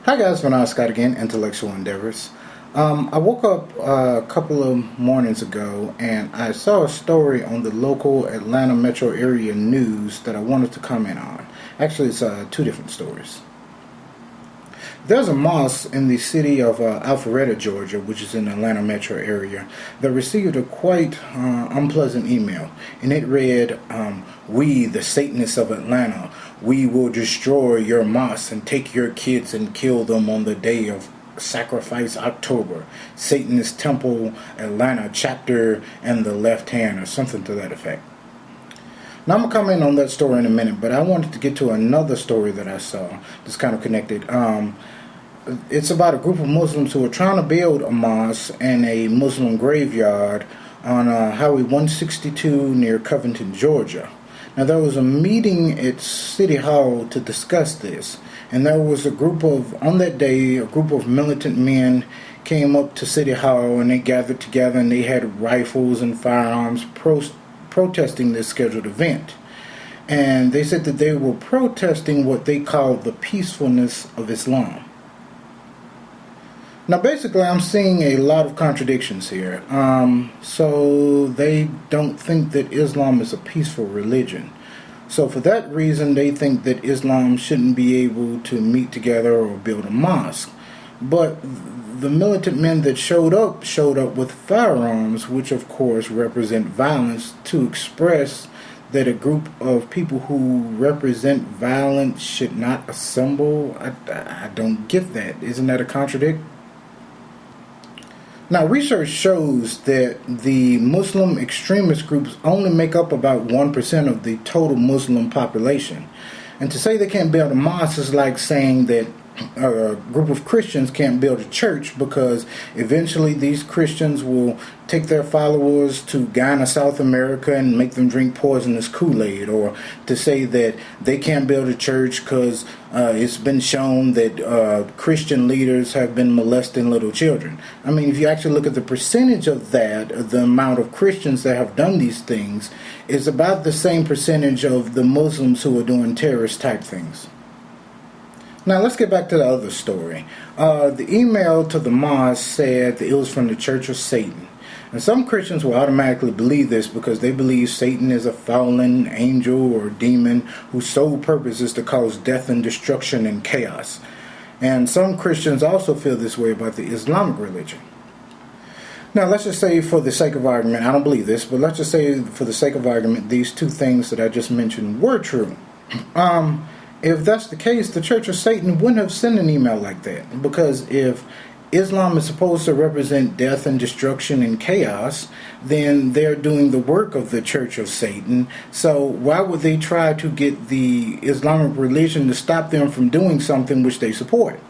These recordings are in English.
Hi guys, Vinod Scott again, Intellectual Endeavors. I woke up a couple of mornings ago and I saw a story on the local Atlanta metro area news that I wanted to comment on. Actually, it's two different stories. There's a mosque in the city of Alpharetta, Georgia, which is in the Atlanta metro area, that received a quite unpleasant email. And it read, "We, the Satanists of Atlanta, we will destroy your mosque and take your kids and kill them on the day of Sacrifice October. Satanist Temple, Atlanta, chapter and the left hand," or something to that effect. Now I'm going to comment on that story in a minute, but I wanted to get to another story that I saw that's kind of connected. It's about a group of Muslims who are trying to build a mosque and a Muslim graveyard on Highway 162 near Covington, Georgia. Now there was a meeting at City Hall to discuss this, and there was on that day, a group of militant men came up to City Hall and they gathered together and they had rifles and firearms protesting this scheduled event. And they said that they were protesting what they called the peacefulness of Islam. Now basically I'm seeing a lot of contradictions here. So they don't think that Islam is a peaceful religion. So for that reason they think that Islam shouldn't be able to meet together or build a mosque. But the militant men that showed up with firearms, which of course represent violence, to express that a group of people who represent violence should not assemble. I don't get that. Isn't that a contradiction? Now, research shows that the Muslim extremist groups only make up about 1% of the total Muslim population. And to say they can't build a mosque is like saying that a group of Christians can't build a church, because eventually these Christians will take their followers to Ghana, South America, and make them drink poisonous Kool-Aid. Or to say that they can't build a church because it's been shown that Christian leaders have been molesting little children. I mean, if you actually look at the percentage of that, the amount of Christians that have done these things is about the same percentage of the Muslims who are doing terrorist type things. Now let's get back to the other story. The email to the mosque said that it was from the Church of Satan. And some Christians will automatically believe this because they believe Satan is a fallen angel or demon whose sole purpose is to cause death and destruction and chaos. And some Christians also feel this way about the Islamic religion. Now let's just say, for the sake of argument, I don't believe this, but let's just say for the sake of argument these two things that I just mentioned were true. If that's the case, the Church of Satan wouldn't have sent an email like that. Because if Islam is supposed to represent death and destruction and chaos, then they're doing the work of the Church of Satan. So why would they try to get the Islamic religion to stop them from doing something which they support?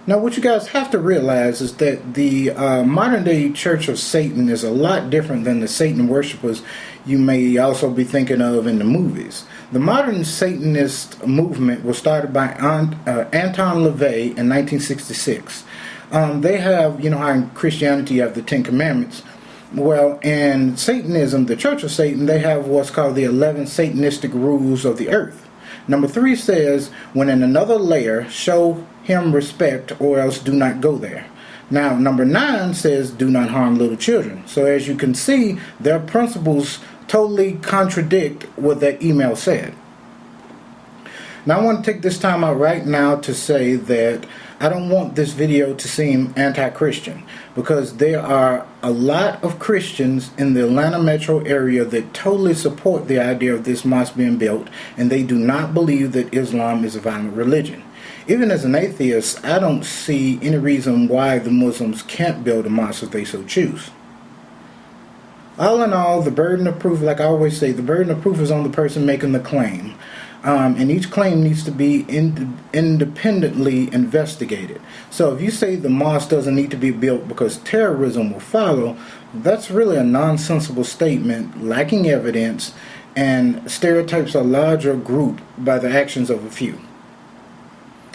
Now what you guys have to realize is that the modern day Church of Satan is a lot different than the Satan worshippers you may also be thinking of in the movies. The modern Satanist movement was started by Anton LaVey in 1966. They have, how in Christianity you have the Ten Commandments. Well, in Satanism, the Church of Satan, they have what's called the 11 Satanistic rules of the earth. Number 3 says, when in another layer, show him respect or else do not go there. Now, number 9 says, do not harm little children. So as you can see, their principles totally contradict what that email said. Now I want to take this time out right now to say that I don't want this video to seem anti-Christian, because there are a lot of Christians in the Atlanta metro area that totally support the idea of this mosque being built, and they do not believe that Islam is a violent religion. Even as an atheist, I don't see any reason why the Muslims can't build a mosque if they so choose. All in all, the burden of proof, like I always say, the burden of proof is on the person making the claim. And each claim needs to be independently investigated. So if you say the mosque doesn't need to be built because terrorism will follow, that's really a nonsensical statement, lacking evidence, and stereotypes a larger group by the actions of a few.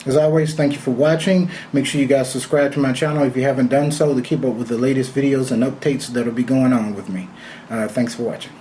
As always, thank you for watching. Make sure you guys subscribe to my channel if you haven't done so, to keep up with the latest videos and updates that will be going on with me. Thanks for watching.